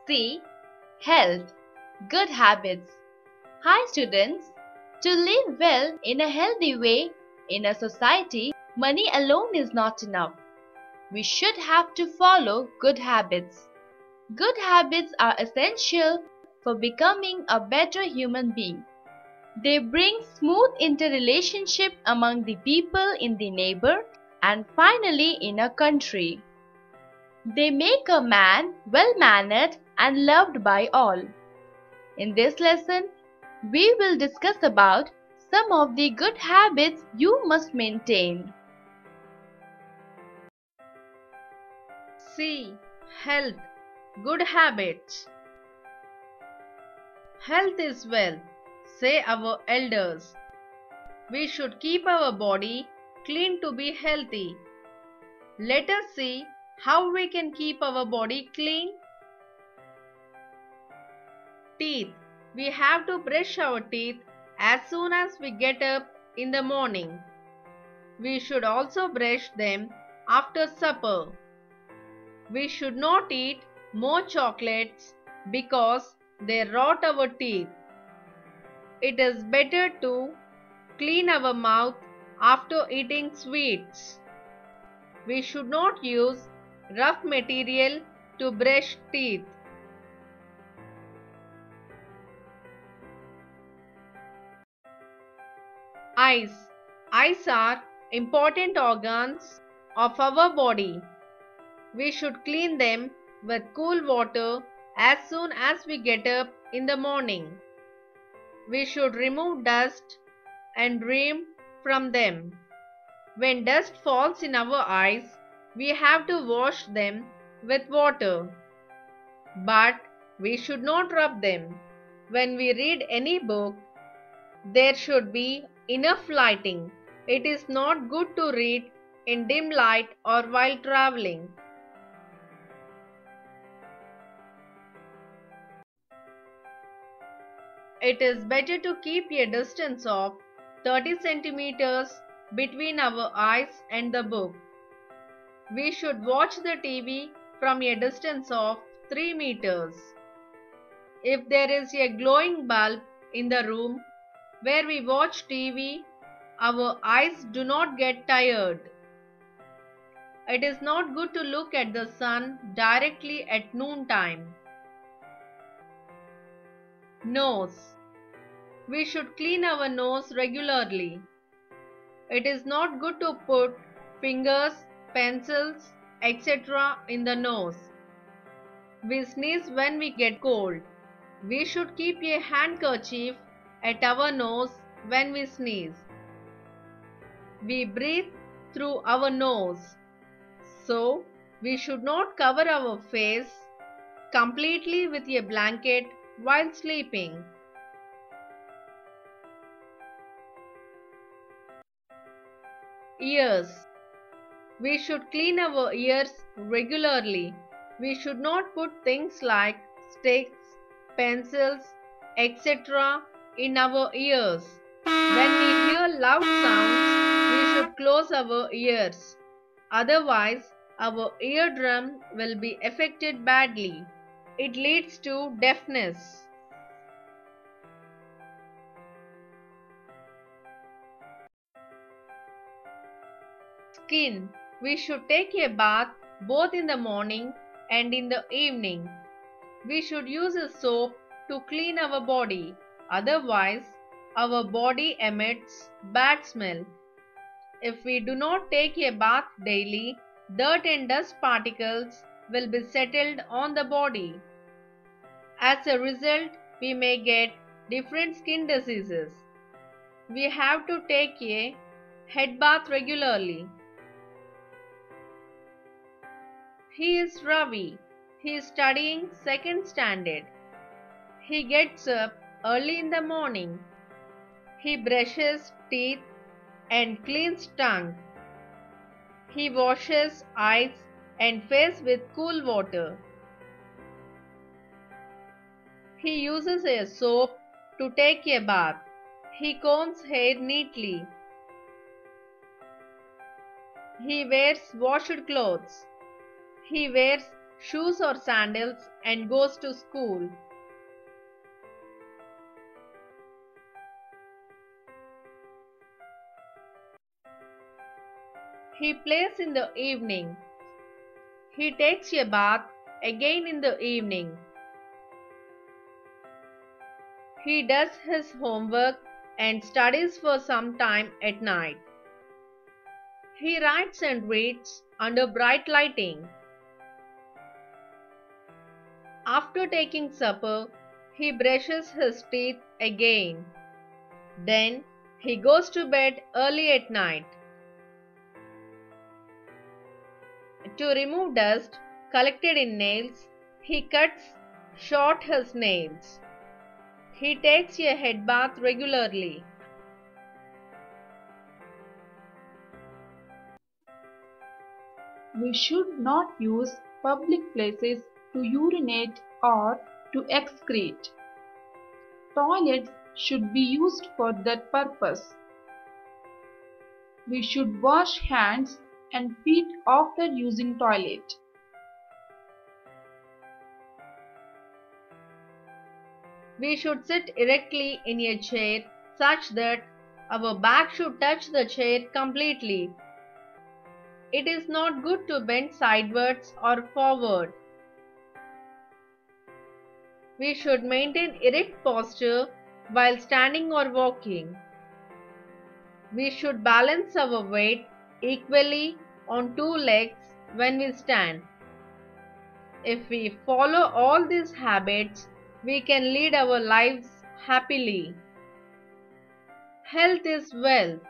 C. Health. Good habits. Hi students. To live well in a healthy way in a society, money alone is not enough. We should have to follow good habits. Good habits are essential for becoming a better human being. They bring smooth interrelationship among the people in the neighbor and finally in a country. They make a man well-mannered and loved by all. In this lesson, we will discuss about some of the good habits you must maintain. C. Health. Good habits. Health is wealth, say our elders. We should keep our body clean to be healthy. Let us see how we can keep our body clean. Teeth. We have to brush our teeth as soon as we get up in the morning. We should also brush them after supper. We should not eat more chocolates because they rot our teeth. It is better to clean our mouth after eating sweets. We should not use rough material to brush teeth. Eyes. Eyes are important organs of our body. We should clean them with cool water as soon as we get up in the morning. We should remove dust and dream from them. When dust falls in our eyes, we have to wash them with water. But we should not rub them. When we read any book, there should be enough lighting. It is not good to read in dim light or while traveling. It is better to keep a distance of 30 centimeters between our eyes and the book. We should watch the TV from a distance of 3 meters. If there is a glowing bulb in the room where we watch TV, our eyes do not get tired. It is not good to look at the sun directly at noontime. Nose. We should clean our nose regularly. It is not good to put fingers, pencils, etc. in the nose. We sneeze when we get cold. We should keep a handkerchief at our nose when we sneeze. We breathe through our nose. So, we should not cover our face completely with a blanket while sleeping. Ears. We should clean our ears regularly. We should not put things like sticks, pencils, etc. in our ears. When we hear loud sounds, we should close our ears. Otherwise, our eardrum will be affected badly. It leads to deafness. Skin. We should take a bath both in the morning and in the evening. We should use a soap to clean our body. Otherwise, our body emits bad smell. If we do not take a bath daily, dirt and dust particles will be settled on the body. As a result, we may get different skin diseases. We have to take a head bath regularly. He is Ravi. He is studying second standard. He gets up early in the morning. He brushes teeth and cleans tongue. He washes eyes and face with cool water. He uses a soap to take a bath. He combs hair neatly. He wears washed clothes. He wears shoes or sandals and goes to school. He plays in the evening. He takes a bath again in the evening. He does his homework and studies for some time at night. He writes and reads under bright lighting. After taking supper, he brushes his teeth again. Then he goes to bed early at night. To remove dust collected in nails, he cuts short his nails. He takes a head bath regularly. We should not use public places to urinate or to excrete. Toilets should be used for that purpose. We should wash hands and feet after using toilet. We should sit erectly in a chair such that our back should touch the chair completely. It is not good to bend sidewards or forward. We should maintain erect posture while standing or walking. We should balance our weight equally on two legs when we stand. If we follow all these habits, we can lead our lives happily. Health is wealth.